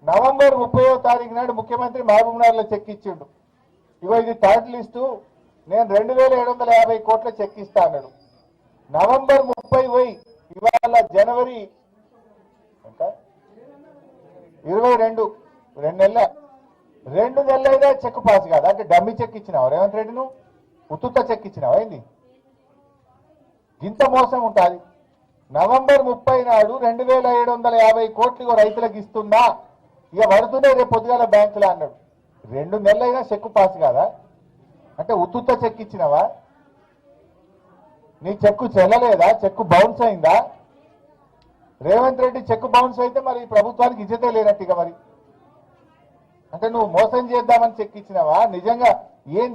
November 30వ తారీఖు నాడు ముఖ్యమంత్రి మహబూబ్నగర్లో చెక్ ఇచ్చిండు. ఇగో ఇది థర్డ్ లిస్టు, నేను 2750 కోట్ల చెక్ ఇస్తా అన్నాడు. నవంబర్ 30 పోయి ఇవాళ జనవరి 22, 2 నెలలైనా చెక్ పాస్ కాదు. అంటే డమ్మి చెక్ ఇచ్చినావు రేవంత్ రెడ్డి, నువ్వు ఉత్తుత్త చెక్ ఇచ్చినావు. అయింది ఇంత మోసం ఉంటుంది. నవంబర్ 30 నాడు 2750 కోట్లు రైతులకు ఇస్తున్నా, ఇక పడుతున్నాయి రేపు పొద్దుగాల బ్యాంకులో అన్నాడు. 2 నెలలైనా చెక్ పాస్ కాదా? అంటే ఉత్తుత్త చెక్ ఇచ్చినావా? నీ చెక్కు చెల్లలేదా? చెక్కు బౌన్స్ అయిందా? రేవంత్ రెడ్డి చెక్కు బౌన్స్ అయితే మరి ప్రభుత్వానికి ఇజ్జతే లేనట్టుగా. మరి అంటే నువ్వు మోసం చేద్దామని చెక్ ఇచ్చినావా? నిజంగా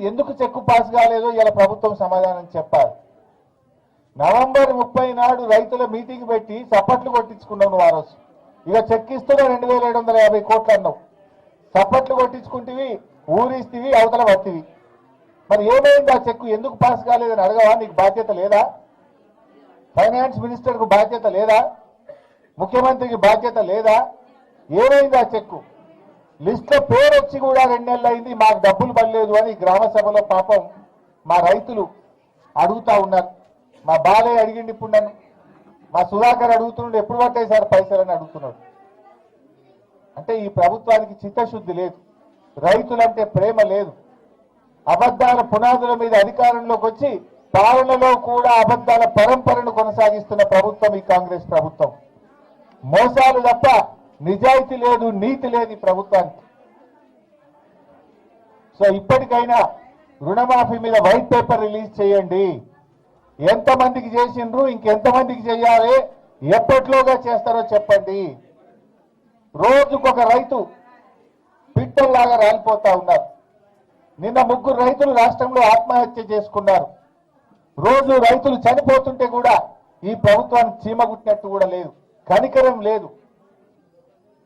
ఎందుకు చెక్కు పాస్ కాలేదో ఇలా ప్రభుత్వం సమాధానం చెప్పాలి. నవంబర్ 30 నాడు రైతుల మీటింగ్ పెట్టి చప్పట్లు కొట్టించుకున్నావు నువ్వు. ఆ రోజు ఇక చెక్ ఇస్తున్నా 2750 కోట్లు అన్నావు. చప్పట్లు కొట్టించుకుంటేవి, ఊరిస్తేవి, అవతల పట్టివి. మరి ఏమైంది ఆ చెక్కు? ఎందుకు పాస్ కాలేదని అడగవా? నీకు బాధ్యత లేదా? ఫైనాన్స్ మినిస్టర్కు బాధ్యత లేదా? ముఖ్యమంత్రికి బాధ్యత లేదా? ఏమైంది ఆ చెక్కు? లిస్టులో పేరు వచ్చి కూడా 2 నెలలు అయింది, మాకు డబ్బులు పడలేదు అని గ్రామ సభలో పాపం మా రైతులు అడుగుతా ఉన్నారు. మా బాలయ్య అడిగిండి, ఇప్పుడు నన్ను మా సుధాకర్ అడుగుతున్నాడు, ఎప్పుడు పట్టాయి సార్ పైసలని అడుగుతున్నాడు. అంటే ఈ ప్రభుత్వానికి చిత్తశుద్ధి లేదు, రైతులంటే ప్రేమ లేదు. అబద్ధాల పునాదుల మీద అధికారంలోకి వచ్చి పాలనలో కూడా అబద్ధాల పరంపరను కొనసాగిస్తున్న ప్రభుత్వం ఈ కాంగ్రెస్ ప్రభుత్వం. మోసాలు తప్ప నిజాయితీ లేదు, నీతి లేదు ఈ ప్రభుత్వానికి. సో ఇప్పటికైనా రుణమాఫీ మీద వైట్ పేపర్ రిలీజ్ చేయండి. ఎంతమందికి చేసిండ్రు, ఇంకెంతమందికి చేయాలి, ఎప్పట్లోగా చేస్తారో చెప్పండి. రోజుకొక రైతు పిట్టల్లాగా రాలిపోతా ఉన్నారు. నిన్న 3 రైతులు రాష్ట్రంలో ఆత్మహత్య చేసుకున్నారు. రోజు రైతులు చనిపోతుంటే కూడా ఈ ప్రభుత్వానికి చీమగుట్టినట్టు కూడా లేదు, కనికరం లేదు.